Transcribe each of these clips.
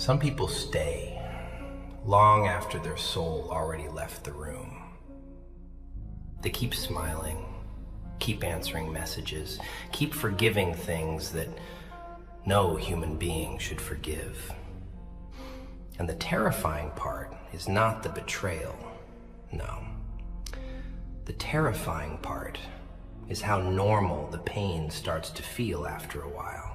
Some people stay long after their soul already left the room. They keep smiling, keep answering messages, keep forgiving things that no human being should forgive. And the terrifying part is not the betrayal, no. The terrifying part is how normal the pain starts to feel after a while.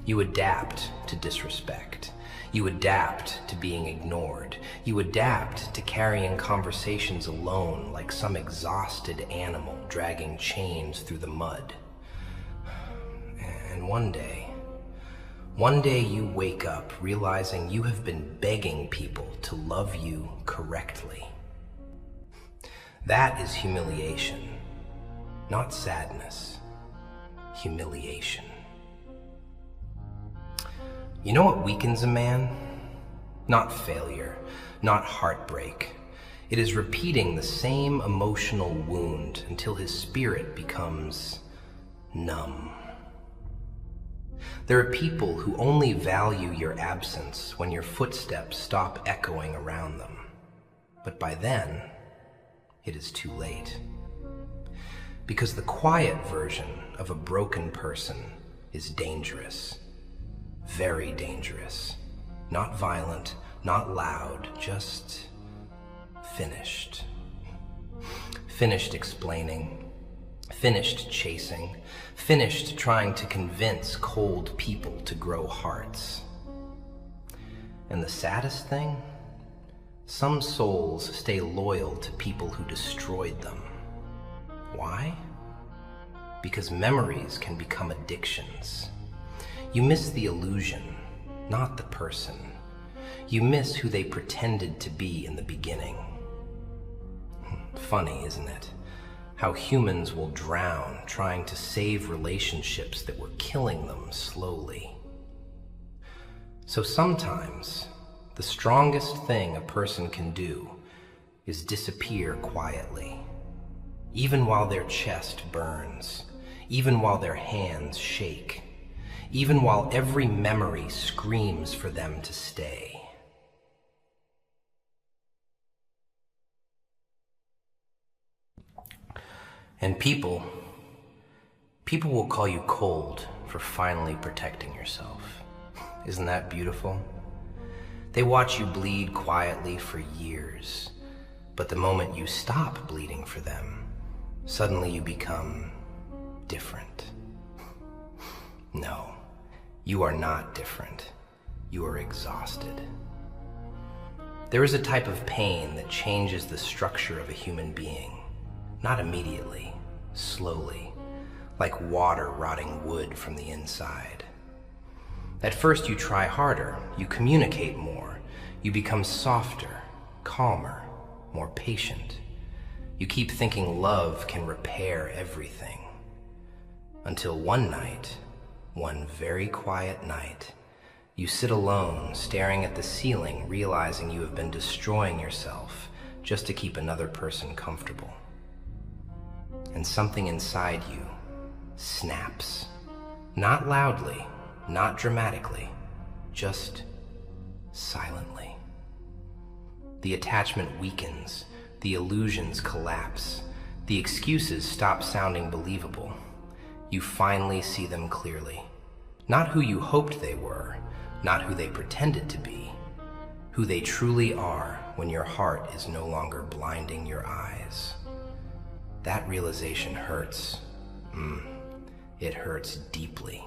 You adapt to disrespect. You adapt to being ignored. You adapt to carrying conversations alone like some exhausted animal dragging chains through the mud. And one day you wake up realizing you have been begging people to love you correctly. That is humiliation, not sadness. Humiliation. You know what weakens a man? Not failure, not heartbreak. It is repeating the same emotional wound until his spirit becomes numb. There are people who only value your absence when your footsteps stop echoing around them. But by then, it is too late. Because the quiet version of a broken person is dangerous. Very dangerous. Not violent, not loud, just finished. Finished explaining, finished chasing, finished trying to convince cold people to grow hearts. And the saddest thing? Some souls stay loyal to people who destroyed them. Why? Because memories can become addictions. You miss the illusion, not the person. You miss who they pretended to be in the beginning. Funny, isn't it? How humans will drown trying to save relationships that were killing them slowly. So sometimes, the strongest thing a person can do is disappear quietly, even while their chest burns, even while their hands shake, even while every memory screams for them to stay. And people will call you cold for finally protecting yourself. Isn't that beautiful? They watch you bleed quietly for years, but the moment you stop bleeding for them, suddenly you become different. No. You are not different. You are exhausted. There is a type of pain that changes the structure of a human being. Not immediately, slowly, like water rotting wood from the inside. At first you try harder, you communicate more, you become softer, calmer, more patient. You keep thinking love can repair everything. Until one night, one very quiet night, you sit alone, staring at the ceiling, realizing you have been destroying yourself just to keep another person comfortable. And something inside you snaps. Not loudly, not dramatically, just silently. The attachment weakens, the illusions collapse, the excuses stop sounding believable. You finally see them clearly. Not who you hoped they were, not who they pretended to be, who they truly are when your heart is no longer blinding your eyes. That realization hurts. It hurts deeply.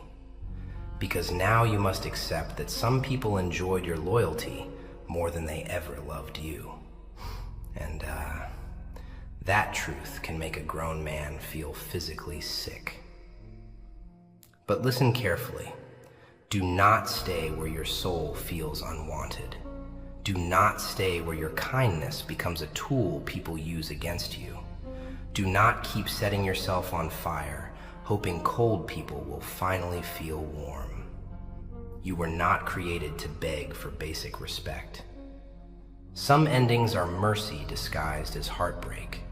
Because now you must accept that some people enjoyed your loyalty more than they ever loved you. And that truth can make a grown man feel physically sick. But listen carefully. Do not stay where your soul feels unwanted. Do not stay where your kindness becomes a tool people use against you. Do not keep setting yourself on fire, hoping cold people will finally feel warm. You were not created to beg for basic respect. Some endings are mercy disguised as heartbreak.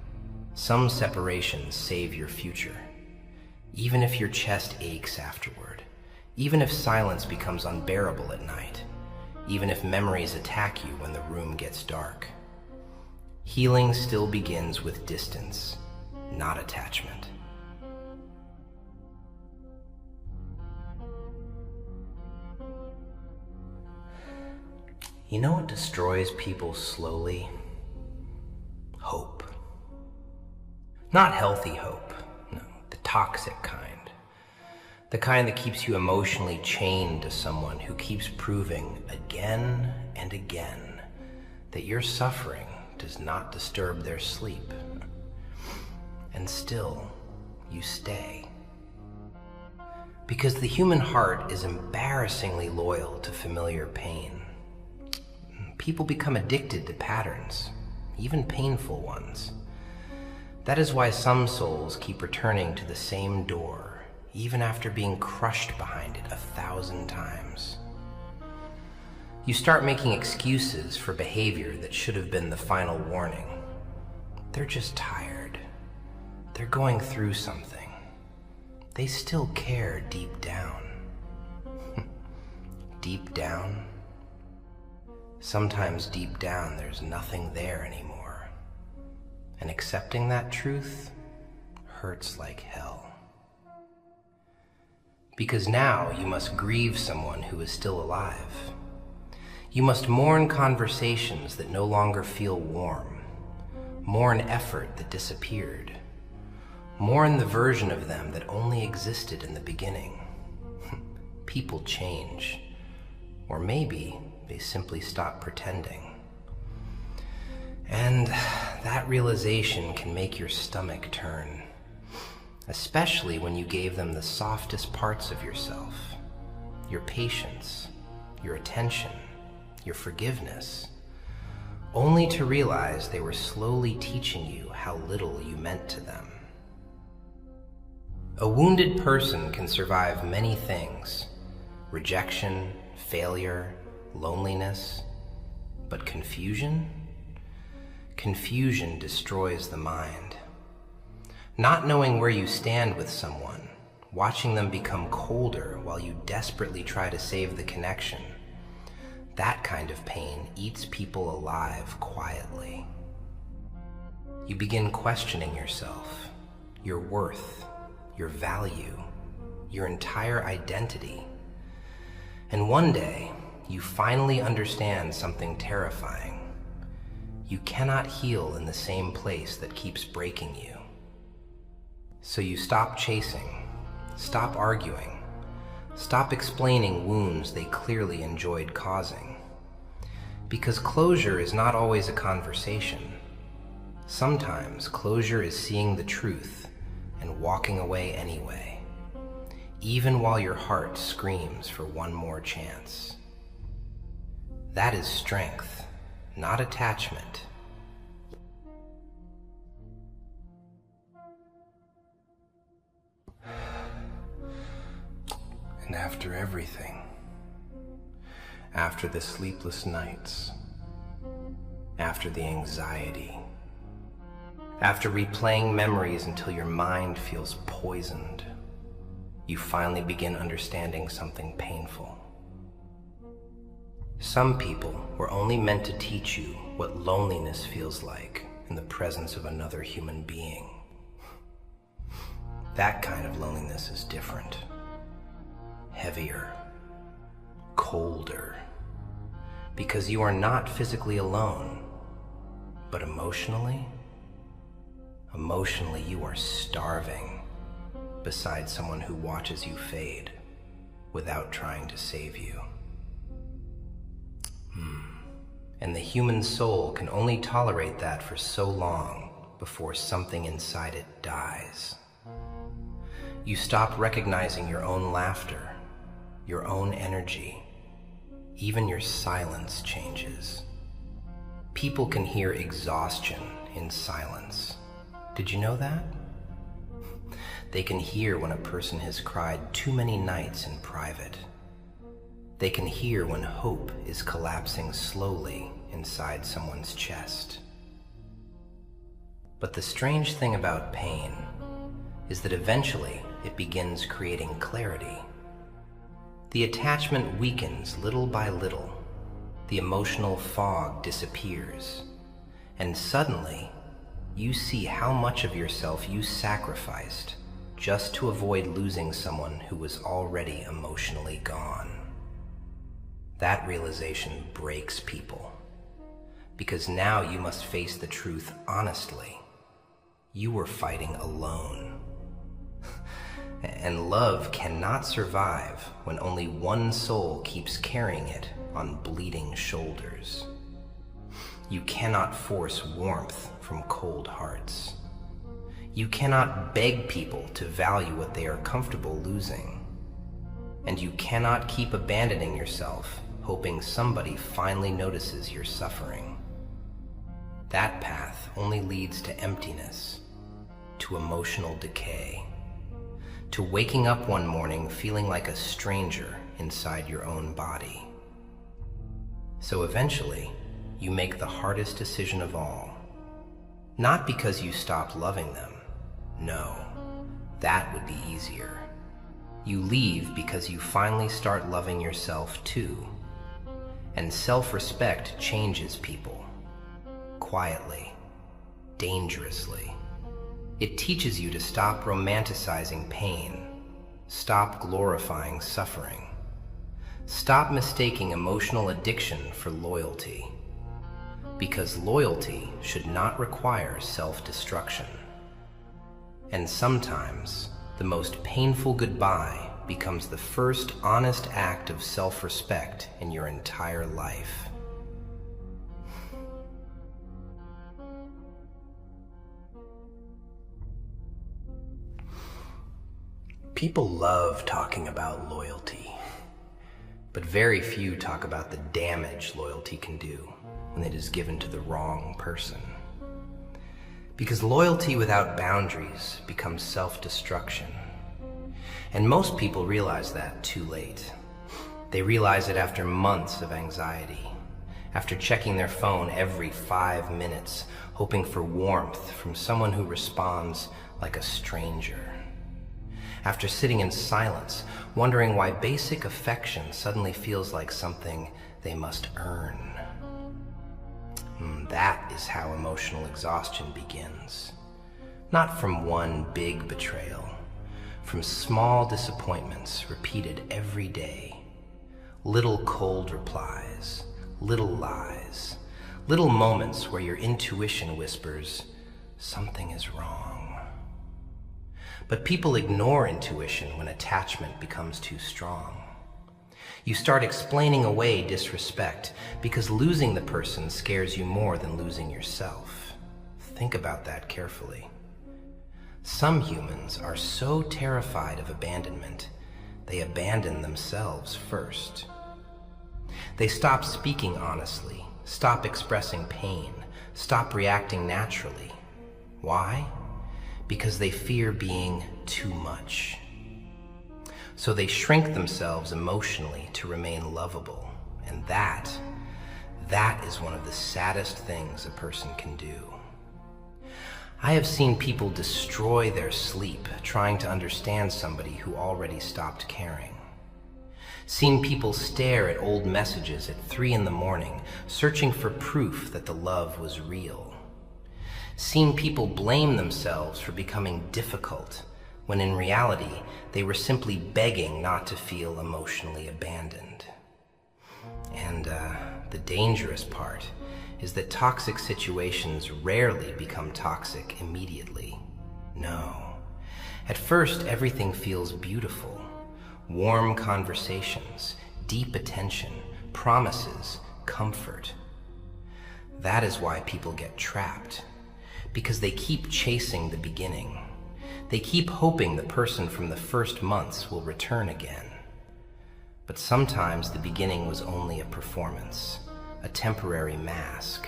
Some separations save your future. Even if your chest aches afterward, even if silence becomes unbearable at night, even if memories attack you when the room gets dark. Healing still begins with distance, not attachment. You know what destroys people slowly? Hope. Not healthy hope, no, the toxic kind. The kind that keeps you emotionally chained to someone who keeps proving again and again that your suffering does not disturb their sleep. And still, you stay. Because the human heart is embarrassingly loyal to familiar pain. People become addicted to patterns, even painful ones. That is why some souls keep returning to the same door, even after being crushed behind it 1,000 times. You start making excuses for behavior that should have been the final warning. They're just tired. They're going through something. They still care deep down. Deep down? Sometimes deep down there's nothing there anymore. And accepting that truth hurts like hell. Because now you must grieve someone who is still alive. You must mourn conversations that no longer feel warm, mourn effort that disappeared, mourn the version of them that only existed in the beginning. People change, or maybe they simply stop pretending. And that realization can make your stomach turn, especially when you gave them the softest parts of yourself, your patience, your attention, your forgiveness, only to realize they were slowly teaching you how little you meant to them. A wounded person can survive many things: rejection, failure, loneliness, but confusion? Confusion destroys the mind. Not knowing where you stand with someone, watching them become colder while you desperately try to save the connection, that kind of pain eats people alive quietly. You begin questioning yourself, your worth, your value, your entire identity. And one day, you finally understand something terrifying. You cannot heal in the same place that keeps breaking you. So you stop chasing, stop arguing, stop explaining wounds they clearly enjoyed causing. Because closure is not always a conversation. Sometimes closure is seeing the truth and walking away anyway, even while your heart screams for one more chance. That is strength, not attachment. And after everything, after the sleepless nights, after the anxiety, after replaying memories until your mind feels poisoned, you finally begin understanding something painful. Some people were only meant to teach you what loneliness feels like in the presence of another human being. That kind of loneliness is different, heavier, colder, because you are not physically alone, but emotionally you are starving beside someone who watches you fade without trying to save you. And the human soul can only tolerate that for so long before something inside it dies. You stop recognizing your own laughter, your own energy. Even your silence changes. People can hear exhaustion in silence. Did you know that? They can hear when a person has cried too many nights in private. They can hear when hope is collapsing slowly inside someone's chest. But the strange thing about pain is that eventually it begins creating clarity. The attachment weakens little by little, the emotional fog disappears, and suddenly you see how much of yourself you sacrificed just to avoid losing someone who was already emotionally gone. That realization breaks people, because now you must face the truth honestly. You were fighting alone. And love cannot survive when only one soul keeps carrying it on bleeding shoulders. You cannot force warmth from cold hearts. You cannot beg people to value what they are comfortable losing. And you cannot keep abandoning yourself, hoping somebody finally notices your suffering. That path only leads to emptiness, to emotional decay, to waking up one morning feeling like a stranger inside your own body. So eventually, you make the hardest decision of all. Not because you stopped loving them. No, that would be easier. You leave because you finally start loving yourself too. And self-respect changes people. Quietly, dangerously. It teaches you to stop romanticizing pain, stop glorifying suffering, stop mistaking emotional addiction for loyalty. Because loyalty should not require self-destruction. And sometimes, the most painful goodbye becomes the first honest act of self-respect in your entire life. People love talking about loyalty, but very few talk about the damage loyalty can do when it is given to the wrong person. Because loyalty without boundaries becomes self-destruction. And most people realize that too late. They realize it after months of anxiety, after checking their phone every 5 minutes, hoping for warmth from someone who responds like a stranger. After sitting in silence, wondering why basic affection suddenly feels like something they must earn. That is how emotional exhaustion begins. Not from one big betrayal, from small disappointments repeated every day. Little cold replies, little lies, little moments where your intuition whispers, something is wrong. But people ignore intuition when attachment becomes too strong. You start explaining away disrespect because losing the person scares you more than losing yourself. Think about that carefully. Some humans are so terrified of abandonment, they abandon themselves first. They stop speaking honestly, stop expressing pain, stop reacting naturally. Why? Because they fear being too much. So they shrink themselves emotionally to remain lovable. And that is one of the saddest things a person can do. I have seen people destroy their sleep trying to understand somebody who already stopped caring. Seen people stare at old messages at 3 a.m, searching for proof that the love was real. Seen people blame themselves for becoming difficult, when in reality, they were simply begging not to feel emotionally abandoned. And the dangerous part is that toxic situations rarely become toxic immediately. No. At first, everything feels beautiful. Warm conversations, deep attention, promises, comfort. That is why people get trapped, because they keep chasing the beginning. They keep hoping the person from the first months will return again. But sometimes the beginning was only a performance, a temporary mask.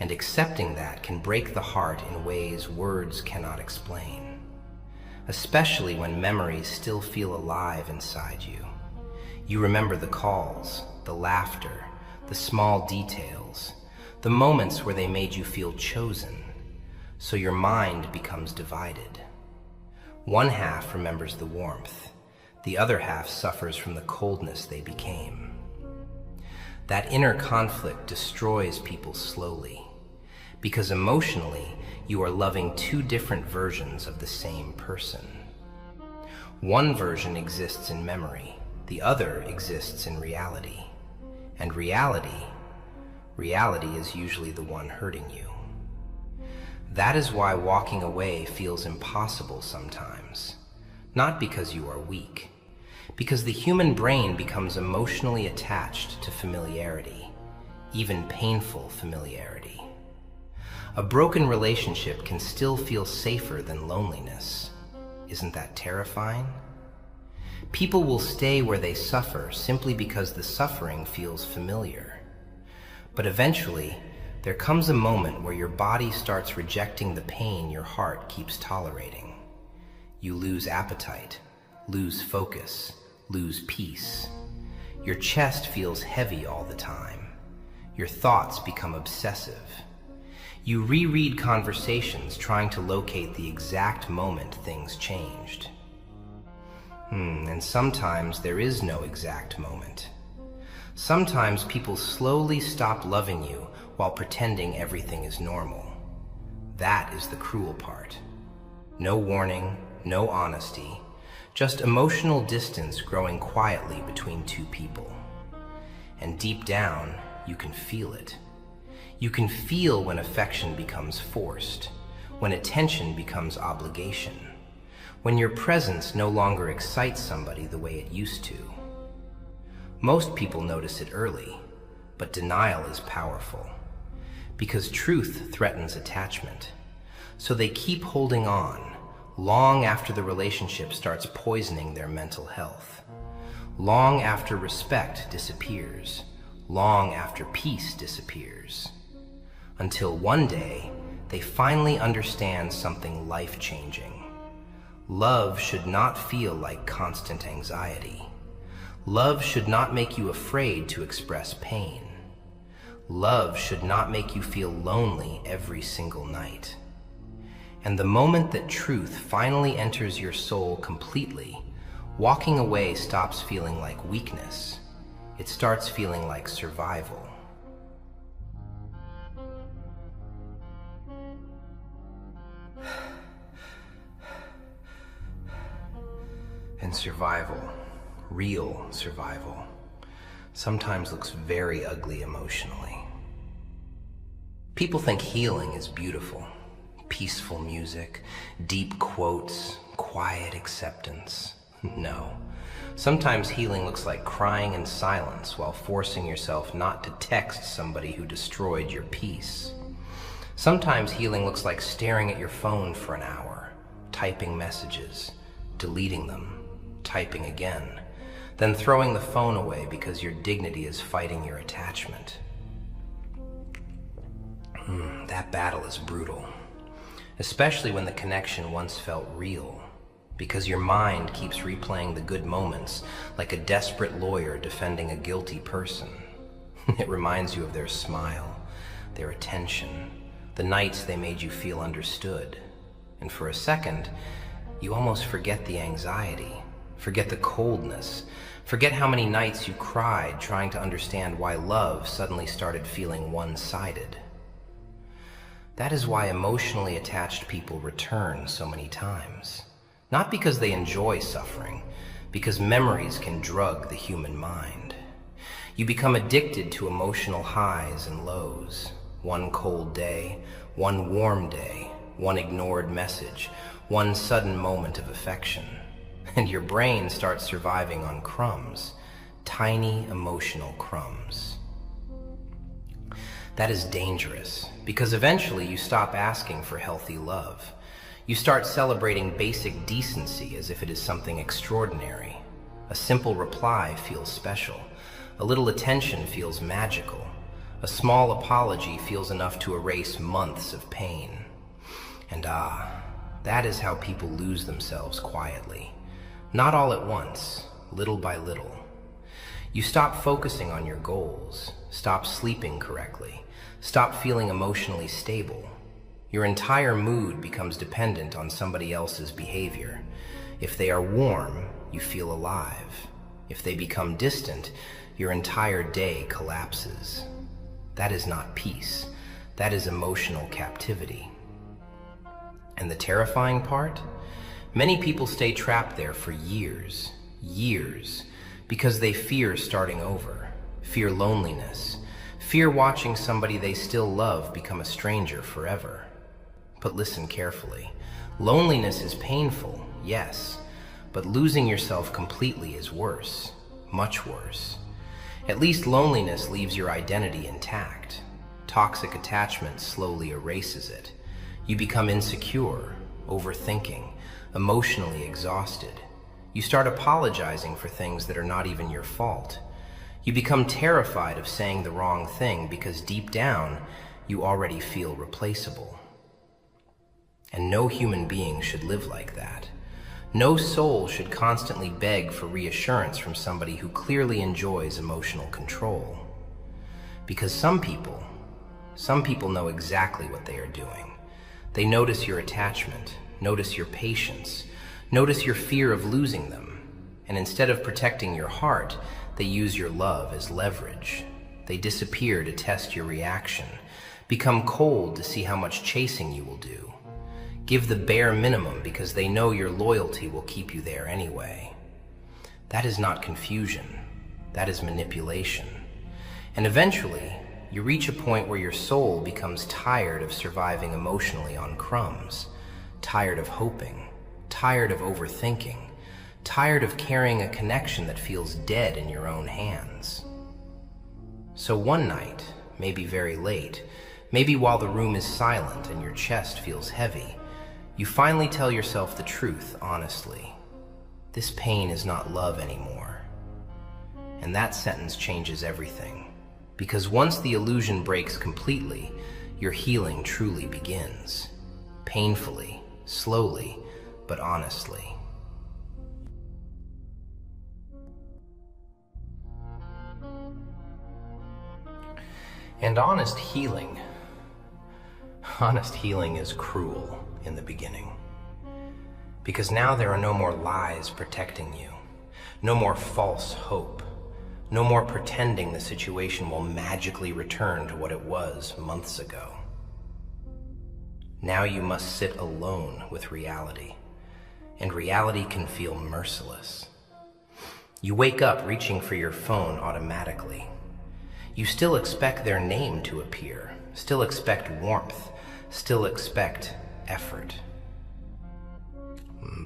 And accepting that can break the heart in ways words cannot explain. Especially when memories still feel alive inside you. You remember the calls, the laughter, the small details, the moments where they made you feel chosen. So your mind becomes divided. One half remembers the warmth, the other half suffers from the coldness they became. That inner conflict destroys people slowly, because emotionally, you are loving two different versions of the same person. One version exists in memory, the other exists in reality. And reality is usually the one hurting you. That is why walking away feels impossible sometimes. Not because you are weak, because the human brain becomes emotionally attached to familiarity, even painful familiarity. A broken relationship can still feel safer than loneliness. Isn't that terrifying? People will stay where they suffer simply because the suffering feels familiar. But eventually, there comes a moment where your body starts rejecting the pain your heart keeps tolerating. You lose appetite, lose focus, lose peace. Your chest feels heavy all the time. Your thoughts become obsessive. You reread conversations trying to locate the exact moment things changed. And sometimes there is no exact moment. Sometimes people slowly stop loving you while pretending everything is normal. That is the cruel part. No warning, no honesty, just emotional distance growing quietly between two people. And deep down, you can feel it. You can feel when affection becomes forced, when attention becomes obligation, when your presence no longer excites somebody the way it used to. Most people notice it early, but denial is powerful, because truth threatens attachment. So they keep holding on, long after the relationship starts poisoning their mental health, long after respect disappears, long after peace disappears, until one day they finally understand something life-changing. Love should not feel like constant anxiety. Love should not make you afraid to express pain. Love should not make you feel lonely every single night. And the moment that truth finally enters your soul completely, walking away stops feeling like weakness. It starts feeling like survival. And survival, real survival, sometimes looks very ugly emotionally. People think healing is beautiful. Peaceful music, deep quotes, quiet acceptance. No. Sometimes healing looks like crying in silence while forcing yourself not to text somebody who destroyed your peace. Sometimes healing looks like staring at your phone for an hour, typing messages, deleting them, typing again, then throwing the phone away because your dignity is fighting your attachment. That battle is brutal, especially when the connection once felt real, because your mind keeps replaying the good moments like a desperate lawyer defending a guilty person. It reminds you of their smile, their attention, the nights they made you feel understood. And for a second, you almost forget the anxiety, forget the coldness, forget how many nights you cried trying to understand why love suddenly started feeling one-sided. That is why emotionally attached people return so many times. Not because they enjoy suffering, because memories can drug the human mind. You become addicted to emotional highs and lows. One cold day, one warm day, one ignored message, one sudden moment of affection. And your brain starts surviving on crumbs, tiny emotional crumbs. That is dangerous, because eventually you stop asking for healthy love. You start celebrating basic decency as if it is something extraordinary. A simple reply feels special. A little attention feels magical. A small apology feels enough to erase months of pain. And that is how people lose themselves quietly. Not all at once, little by little. You stop focusing on your goals, stop sleeping correctly, stop feeling emotionally stable. Your entire mood becomes dependent on somebody else's behavior. If they are warm, you feel alive. If they become distant, your entire day collapses. That is not peace. That is emotional captivity. And the terrifying part? Many people stay trapped there for years, because they fear starting over, fear loneliness, fear watching somebody they still love become a stranger forever. But listen carefully. Loneliness is painful, yes, but losing yourself completely is worse, much worse. At least loneliness leaves your identity intact. Toxic attachment slowly erases it. You become insecure, overthinking, emotionally exhausted. You start apologizing for things that are not even your fault. You become terrified of saying the wrong thing because deep down, you already feel replaceable. And no human being should live like that. No soul should constantly beg for reassurance from somebody who clearly enjoys emotional control. Because some people know exactly what they are doing. They notice your attachment, notice your patience, notice your fear of losing them, and instead of protecting your heart, they use your love as leverage. They disappear to test your reaction, become cold to see how much chasing you will do. Give the bare minimum because they know your loyalty will keep you there anyway. That is not confusion. That is manipulation. And eventually, you reach a point where your soul becomes tired of surviving emotionally on crumbs, tired of hoping, tired of overthinking, tired of carrying a connection that feels dead in your own hands. So one night, maybe very late, maybe while the room is silent and your chest feels heavy, you finally tell yourself the truth honestly. This pain is not love anymore. And that sentence changes everything. Because once the illusion breaks completely, your healing truly begins. Painfully, slowly, but honestly. And honest healing is cruel in the beginning. Because now there are no more lies protecting you, no more false hope, no more pretending the situation will magically return to what it was months ago. Now you must sit alone with reality, and reality can feel merciless. You wake up reaching for your phone automatically. You still expect their name to appear, still expect warmth, still expect effort.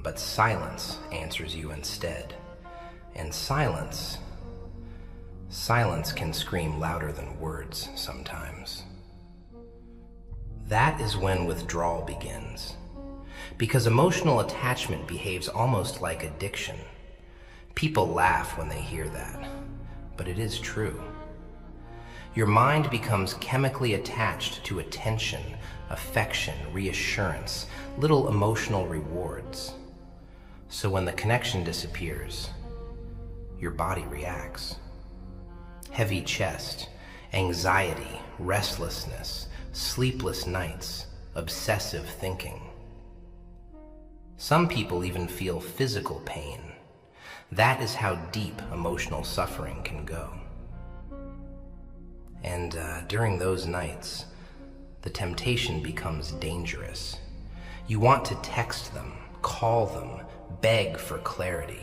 But silence answers you instead. And silence can scream louder than words sometimes. That is when withdrawal begins. Because emotional attachment behaves almost like addiction. People laugh when they hear that, but it is true. Your mind becomes chemically attached to attention, affection, reassurance, little emotional rewards. So when the connection disappears, your body reacts. Heavy chest, anxiety, restlessness, sleepless nights, obsessive thinking. Some people even feel physical pain. That is how deep emotional suffering can go. And during those nights, the temptation becomes dangerous. You want to text them, call them, beg for clarity.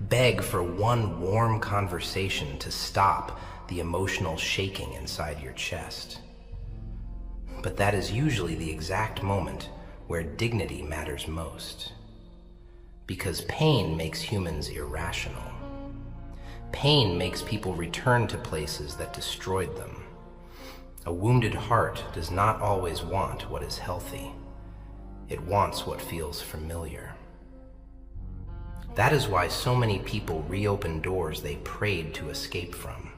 Beg for one warm conversation to stop the emotional shaking inside your chest. But that is usually the exact moment where dignity matters most. Because pain makes humans irrational. Pain makes people return to places that destroyed them. A wounded heart does not always want what is healthy. It wants what feels familiar. That is why so many people reopen doors they prayed to escape from,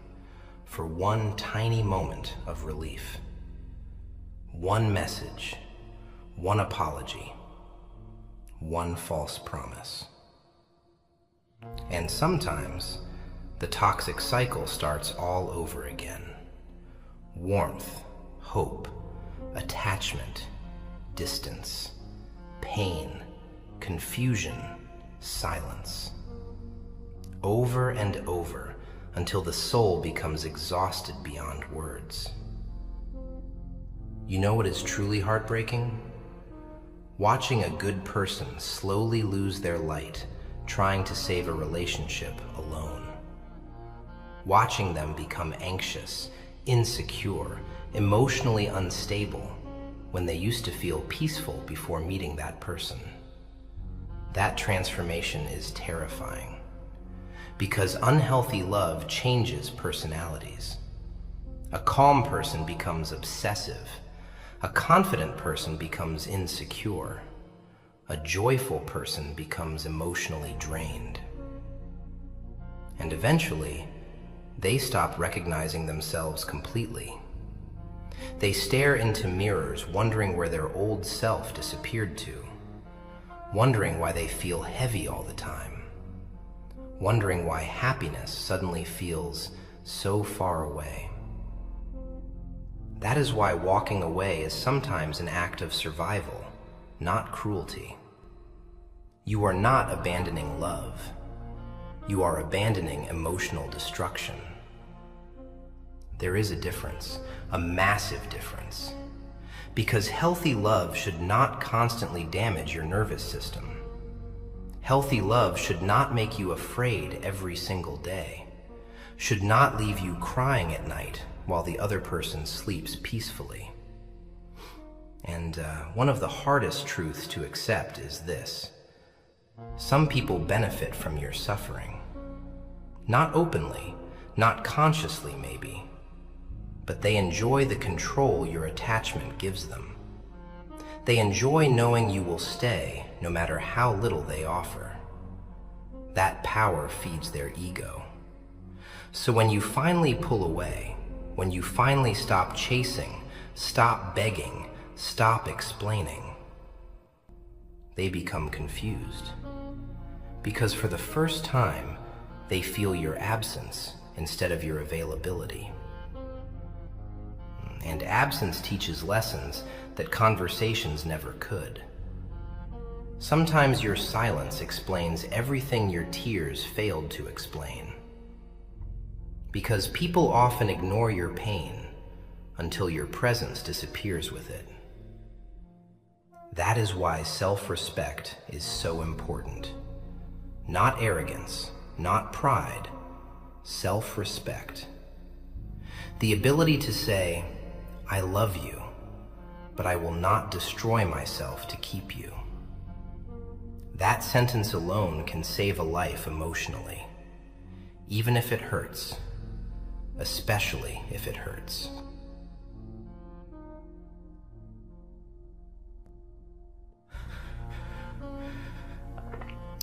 for one tiny moment of relief. One message, one apology, one false promise. And sometimes, the toxic cycle starts all over again. Warmth, hope, attachment, distance, pain, confusion, silence. over and over until the soul becomes exhausted beyond words. You know what is truly heartbreaking? Watching a good person slowly lose their light trying to save a relationship alone. Watching them become anxious, insecure, emotionally unstable when they used to feel peaceful before meeting that person. That transformation is terrifying because unhealthy love changes personalities. A calm person becomes obsessive. A confident person becomes insecure. A joyful person becomes emotionally drained. And eventually, they stop recognizing themselves completely. They stare into mirrors, wondering where their old self disappeared to, wondering why they feel heavy all the time, wondering why happiness suddenly feels so far away. That is why walking away is sometimes an act of survival, not cruelty. You are not abandoning love. You are abandoning emotional destruction. There is a difference, a massive difference, because healthy love should not constantly damage your nervous system. Healthy love should not make you afraid every single day, should not leave you crying at night while the other person sleeps peacefully. And one of the hardest truths to accept is this. Some people benefit from your suffering. Not openly, not consciously maybe, but they enjoy the control your attachment gives them. They enjoy knowing you will stay no matter how little they offer. That power feeds their ego. So when you finally pull away, when you finally stop chasing, stop begging, stop explaining, they become confused. Because for the first time, they feel your absence instead of your availability. And absence teaches lessons that conversations never could. Sometimes your silence explains everything your tears failed to explain. Because people often ignore your pain until your presence disappears with it. That is why self-respect is so important. Not arrogance, not pride, self-respect. The ability to say, I love you, but I will not destroy myself to keep you. That sentence alone can save a life emotionally, even if it hurts, especially if it hurts.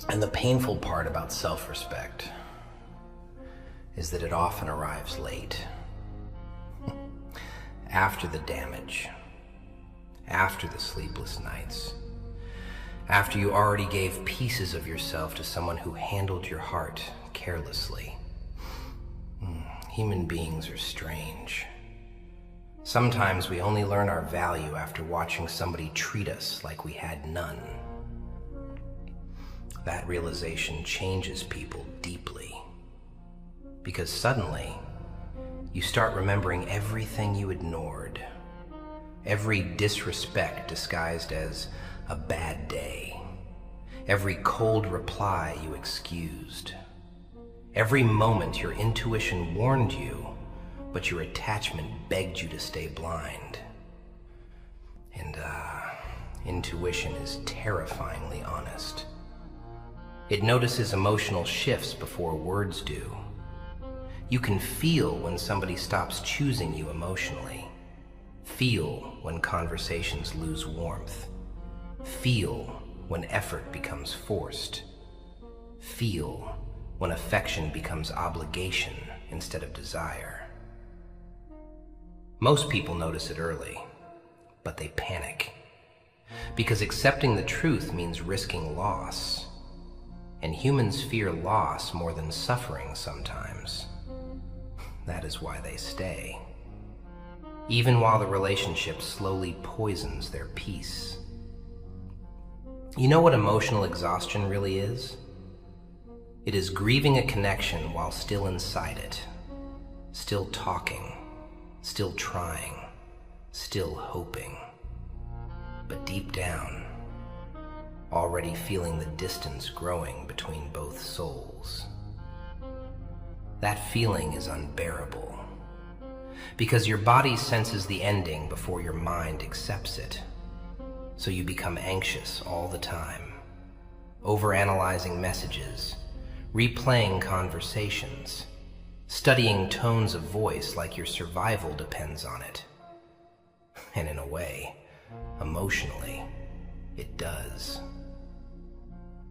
And the painful part about self-respect is that it often arrives late. After the damage, after the sleepless nights, after you already gave pieces of yourself to someone who handled your heart carelessly. Human beings are strange. Sometimes we only learn our value after watching somebody treat us like we had none. That realization changes people deeply, because suddenly you start remembering everything you ignored, every disrespect disguised as a bad day, every cold reply you excused, every moment your intuition warned you, but your attachment begged you to stay blind. And intuition is terrifyingly honest. It notices emotional shifts before words do. You can feel when somebody stops choosing you emotionally. Feel when conversations lose warmth. Feel when effort becomes forced. Feel when affection becomes obligation instead of desire. Most people notice it early, but they panic. Because accepting the truth means risking loss. And humans fear loss more than suffering sometimes. That is why they stay. Even while the relationship slowly poisons their peace. You know what emotional exhaustion really is? It is grieving a connection while still inside it, still talking, still trying, still hoping. But deep down, already feeling the distance growing between both souls. That feeling is unbearable, because your body senses the ending before your mind accepts it. So you become anxious all the time, overanalyzing messages, replaying conversations, studying tones of voice like your survival depends on it. And in a way, emotionally, it does.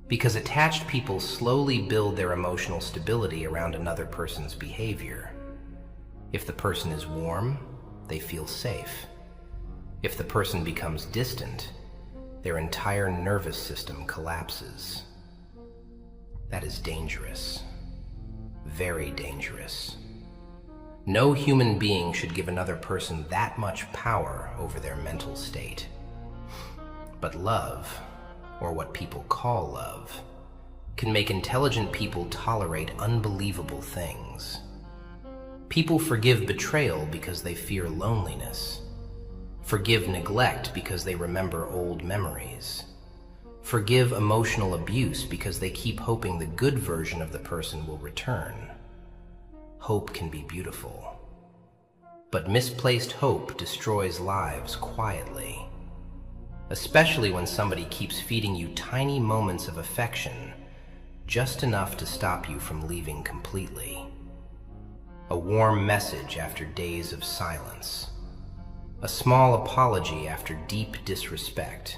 Because attached people slowly build their emotional stability around another person's behavior. If the person is warm, they feel safe. If the person becomes distant, their entire nervous system collapses. That is dangerous. Very dangerous. No human being should give another person that much power over their mental state. But love, or what people call love, can make intelligent people tolerate unbelievable things. People forgive betrayal because they fear loneliness. Forgive neglect because they remember old memories. Forgive emotional abuse because they keep hoping the good version of the person will return. Hope can be beautiful, but misplaced hope destroys lives quietly. Especially when somebody keeps feeding you tiny moments of affection, just enough to stop you from leaving completely. A warm message after days of silence. A small apology after deep disrespect.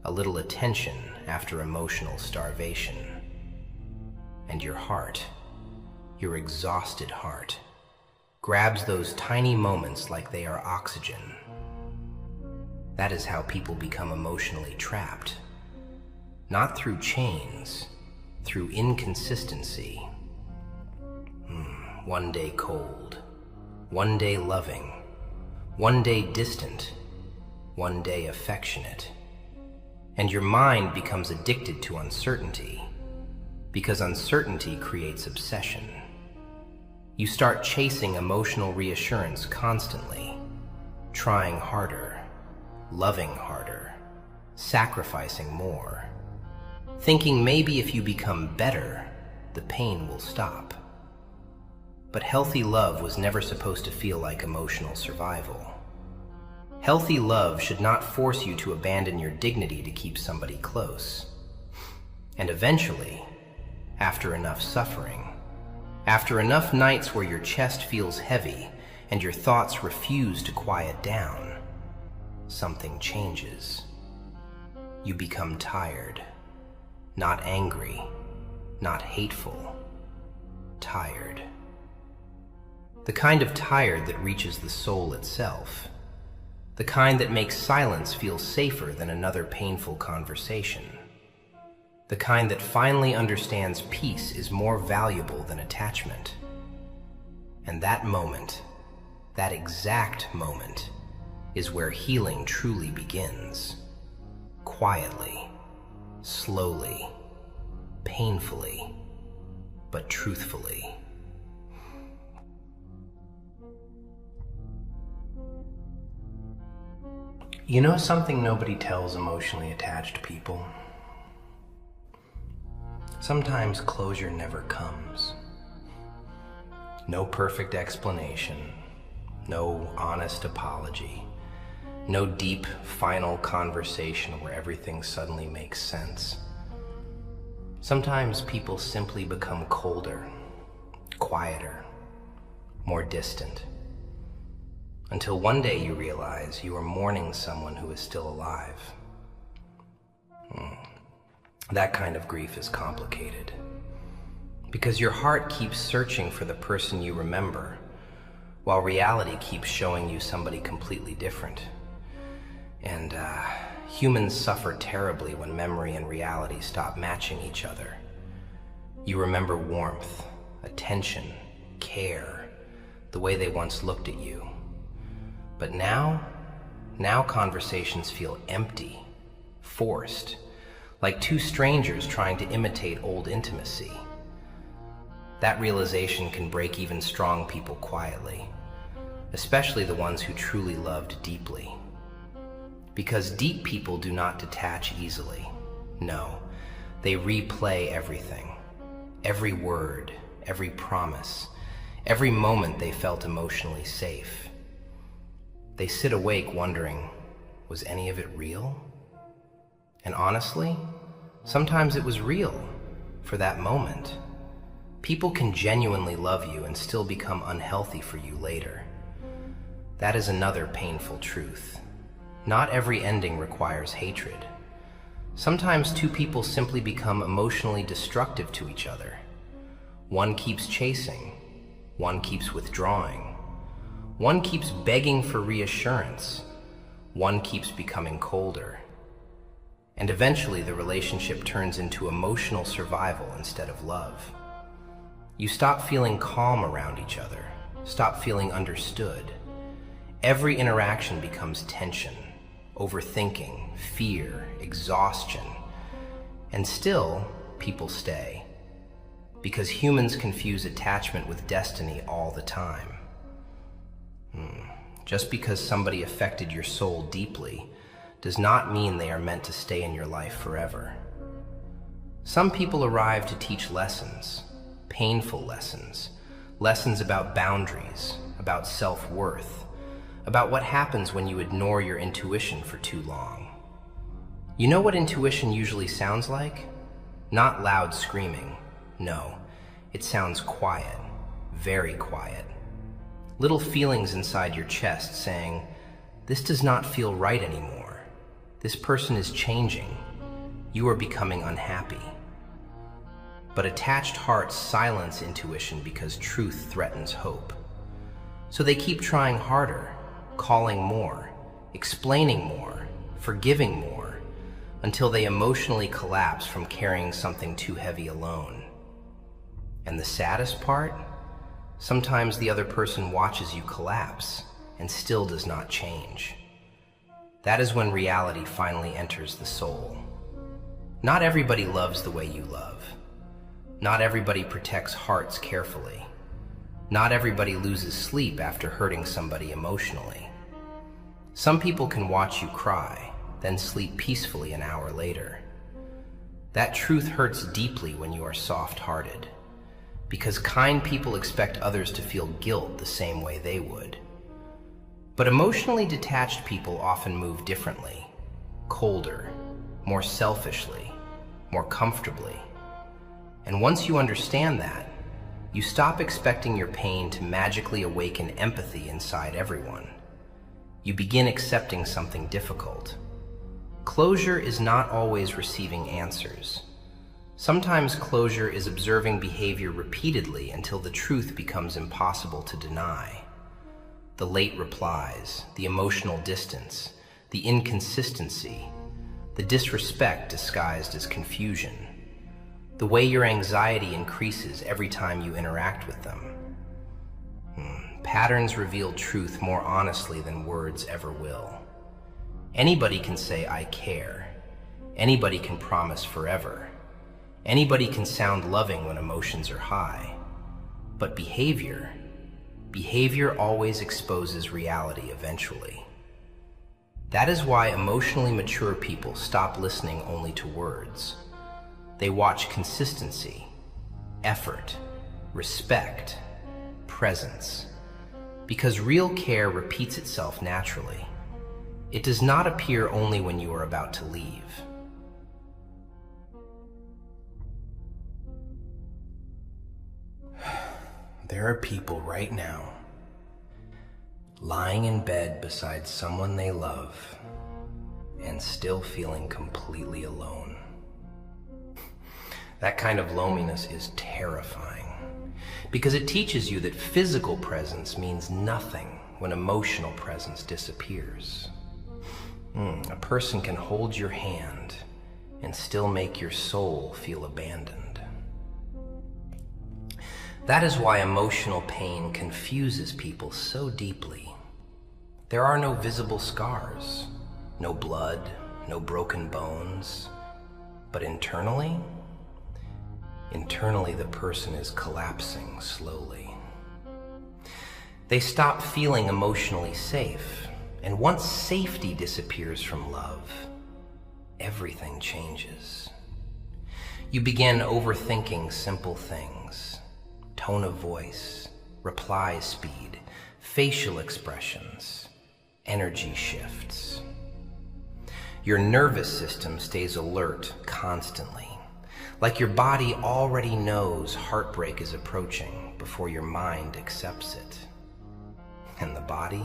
A little attention after emotional starvation. And your heart, your exhausted heart, grabs those tiny moments like they are oxygen. That is how people become emotionally trapped. Not through chains, through inconsistency. One day cold, one day loving, one day distant, one day affectionate. And your mind becomes addicted to uncertainty, because uncertainty creates obsession. You start chasing emotional reassurance constantly, trying harder, loving harder, sacrificing more, thinking maybe if you become better, the pain will stop. But healthy love was never supposed to feel like emotional survival. Healthy love should not force you to abandon your dignity to keep somebody close. And eventually, after enough suffering, after enough nights where your chest feels heavy and your thoughts refuse to quiet down, something changes. You become tired, not angry, not hateful, tired. The kind of tired that reaches the soul itself. The kind that makes silence feel safer than another painful conversation. The kind that finally understands peace is more valuable than attachment. And that moment, that exact moment, is where healing truly begins. Quietly, slowly, painfully, but truthfully. You know something nobody tells emotionally attached people? Sometimes closure never comes. No perfect explanation, no honest apology, no deep, final conversation where everything suddenly makes sense. Sometimes people simply become colder, quieter, more distant. Until one day you realize you are mourning someone who is still alive. That kind of grief is complicated, because your heart keeps searching for the person you remember, while reality keeps showing you somebody completely different. And humans suffer terribly when memory and reality stop matching each other. You remember warmth, attention, care, the way they once looked at you. But now conversations feel empty, forced, like two strangers trying to imitate old intimacy. That realization can break even strong people quietly, especially the ones who truly loved deeply. Because deep people do not detach easily. No, they replay everything. Every word, every promise, every moment they felt emotionally safe. They sit awake wondering, was any of it real? And honestly, sometimes it was real for that moment. People can genuinely love you and still become unhealthy for you later. That is another painful truth. Not every ending requires hatred. Sometimes two people simply become emotionally destructive to each other. One keeps chasing, one keeps withdrawing, one keeps begging for reassurance, one keeps becoming colder. And eventually the relationship turns into emotional survival instead of love. You stop feeling calm around each other, stop feeling understood. Every interaction becomes tension, overthinking, fear, exhaustion. And still, people stay. Because humans confuse attachment with destiny all the time. Just because somebody affected your soul deeply does not mean they are meant to stay in your life forever. Some people arrive to teach lessons, painful lessons, lessons about boundaries, about self-worth, about what happens when you ignore your intuition for too long. You know what intuition usually sounds like? Not loud screaming. No, it sounds quiet, very quiet. Little feelings inside your chest saying, this does not feel right anymore. This person is changing. You are becoming unhappy. But attached hearts silence intuition because truth threatens hope. So they keep trying harder, calling more, explaining more, forgiving more, until they emotionally collapse from carrying something too heavy alone. And the saddest part? Sometimes the other person watches you collapse and still does not change. That is when reality finally enters the soul. Not everybody loves the way you love. Not everybody protects hearts carefully. Not everybody loses sleep after hurting somebody emotionally. Some people can watch you cry, then sleep peacefully an hour later. That truth hurts deeply when you are soft-hearted, because kind people expect others to feel guilt the same way they would. But emotionally detached people often move differently, colder, more selfishly, more comfortably. And once you understand that, you stop expecting your pain to magically awaken empathy inside everyone. You begin accepting something difficult. Closure is not always receiving answers. Sometimes closure is observing behavior repeatedly until the truth becomes impossible to deny. The late replies, the emotional distance, the inconsistency, the disrespect disguised as confusion, the way your anxiety increases every time you interact with them. Patterns reveal truth more honestly than words ever will. Anybody can say, I care. Anybody can promise forever. Anybody can sound loving when emotions are high. But behavior always exposes reality eventually. That is why emotionally mature people stop listening only to words. They watch consistency, effort, respect, presence. Because real care repeats itself naturally. It does not appear only when you are about to leave. There are people right now lying in bed beside someone they love and still feeling completely alone. That kind of loneliness is terrifying because it teaches you that physical presence means nothing when emotional presence disappears. A person can hold your hand and still make your soul feel abandoned. That is why emotional pain confuses people so deeply. There are no visible scars, no blood, no broken bones, but internally, Internally, the person is collapsing slowly. They stop feeling emotionally safe, and once safety disappears from love, everything changes. You begin overthinking simple things: tone of voice, reply speed, facial expressions, energy shifts. Your nervous system stays alert constantly, like your body already knows heartbreak is approaching before your mind accepts it. And the body?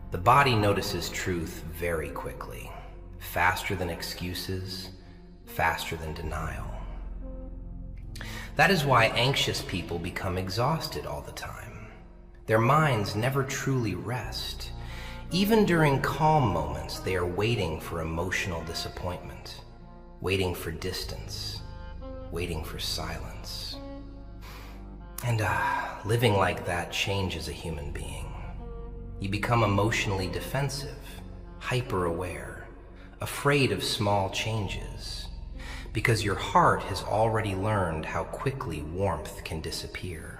The body notices truth very quickly, faster than excuses, faster than denial. That is why anxious people become exhausted all the time. Their minds never truly rest. Even during calm moments, they are waiting for emotional disappointment, waiting for distance, waiting for silence. And living like that changes a human being. You become emotionally defensive, hyper-aware, afraid of small changes, because your heart has already learned how quickly warmth can disappear.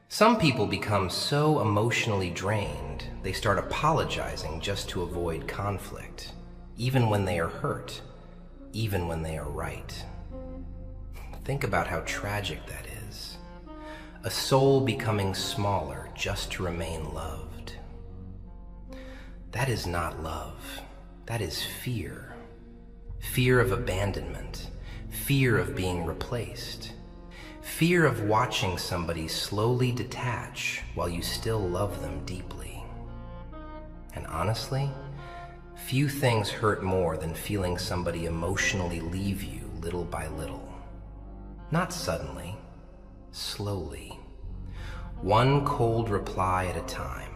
Some people become so emotionally drained, they start apologizing just to avoid conflict, even when they are hurt, even when they are right. Think about how tragic that is. A soul becoming smaller just to remain loved. That is not love. That is fear. Fear of abandonment, fear of being replaced, fear of watching somebody slowly detach while you still love them deeply. And honestly, few things hurt more than feeling somebody emotionally leave you little by little. Not suddenly, slowly. One cold reply at a time,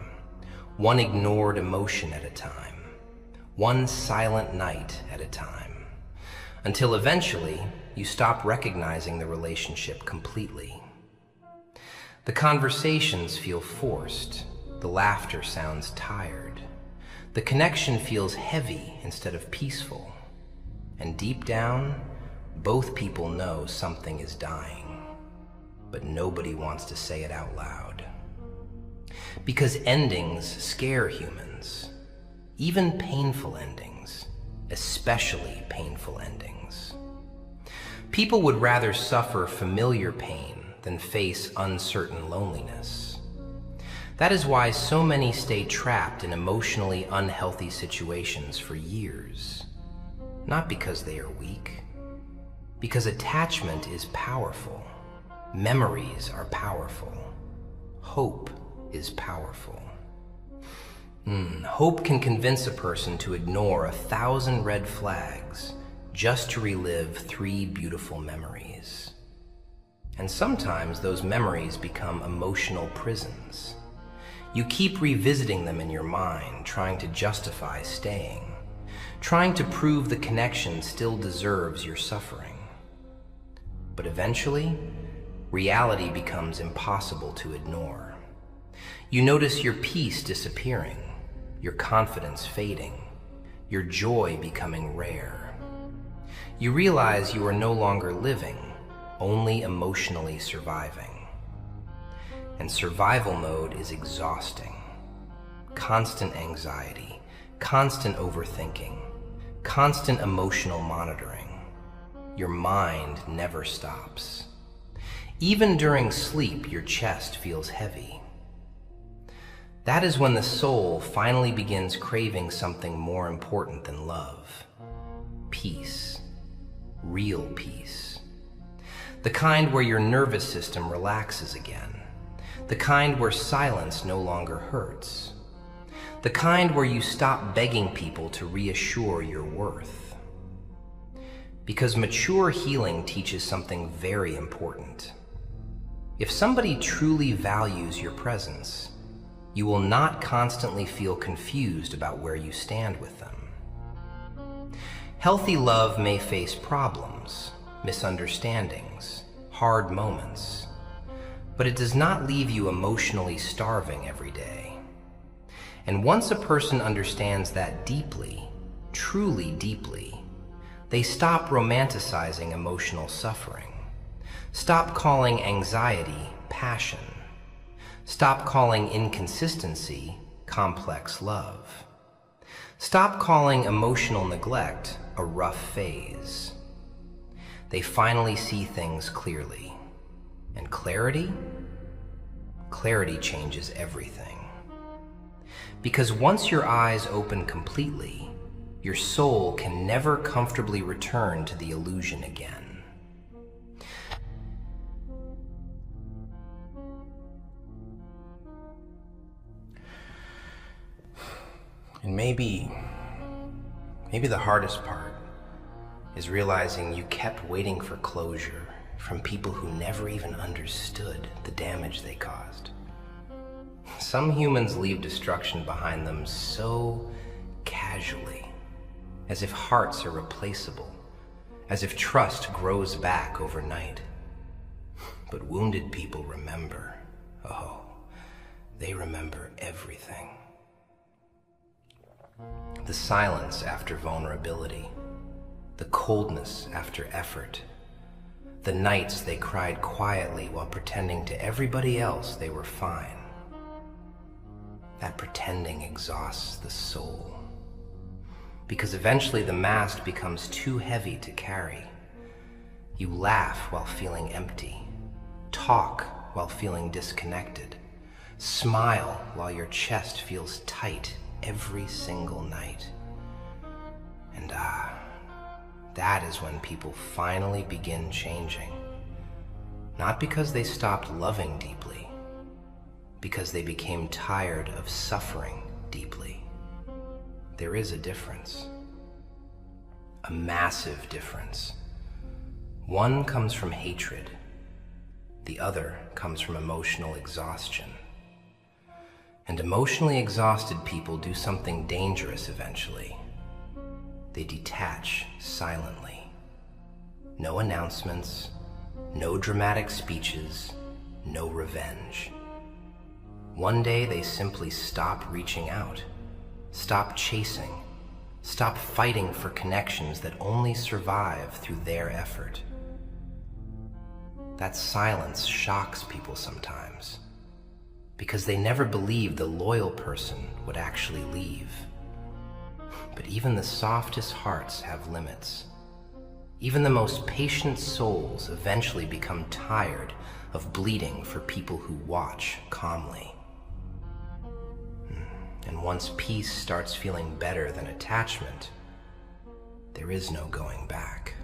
one ignored emotion at a time, one silent night at a time, until eventually you stop recognizing the relationship completely. The conversations feel forced, the laughter sounds tired, the connection feels heavy instead of peaceful, and deep down, both people know something is dying, but nobody wants to say it out loud. Because endings scare humans, even painful endings, especially painful endings. People would rather suffer familiar pain than face uncertain loneliness. That is why so many stay trapped in emotionally unhealthy situations for years. Not because they are weak, because attachment is powerful. Memories are powerful. Hope is powerful. Hope can convince a person to ignore 1,000 red flags just to relive 3 beautiful memories. And sometimes those memories become emotional prisons. You keep revisiting them in your mind, trying to justify staying, trying to prove the connection still deserves your suffering. But eventually, reality becomes impossible to ignore. You notice your peace disappearing, your confidence fading, your joy becoming rare. You realize you are no longer living, only emotionally surviving. And survival mode is exhausting. Constant anxiety, constant overthinking, constant emotional monitoring. Your mind never stops. Even during sleep, your chest feels heavy. That is when the soul finally begins craving something more important than love. Peace. Real peace. The kind where your nervous system relaxes again. The kind where silence no longer hurts. The kind where you stop begging people to reassure your worth. Because mature healing teaches something very important. If somebody truly values your presence, you will not constantly feel confused about where you stand with them. Healthy love may face problems, misunderstandings, hard moments, but it does not leave you emotionally starving every day. And once a person understands that deeply, truly deeply, They stop romanticizing emotional suffering. Stop calling anxiety passion. Stop calling inconsistency complex love. Stop calling emotional neglect a rough phase. They finally see things clearly. And clarity changes everything. Because once your eyes open completely, your soul can never comfortably return to the illusion again. And maybe the hardest part is realizing you kept waiting for closure from people who never even understood the damage they caused. Some humans leave destruction behind them so casually, as if hearts are replaceable, as if trust grows back overnight. But wounded people remember. Oh, they remember everything. The silence after vulnerability, the coldness after effort, the nights they cried quietly while pretending to everybody else they were fine. That pretending exhausts the soul, because eventually the mask becomes too heavy to carry. You laugh while feeling empty, talk while feeling disconnected, smile while your chest feels tight every single night. And that is when people finally begin changing. Not because they stopped loving deeply, because they became tired of suffering deeply. There is a difference. A massive difference. One comes from hatred. The other comes from emotional exhaustion. And emotionally exhausted people do something dangerous eventually. They detach silently. No announcements, no dramatic speeches, no revenge. One day they simply stop reaching out, stop chasing, stop fighting for connections that only survive through their effort. That silence shocks people sometimes, because they never believed the loyal person would actually leave. But even the softest hearts have limits. Even the most patient souls eventually become tired of bleeding for people who watch calmly. And once peace starts feeling better than attachment, there is no going back.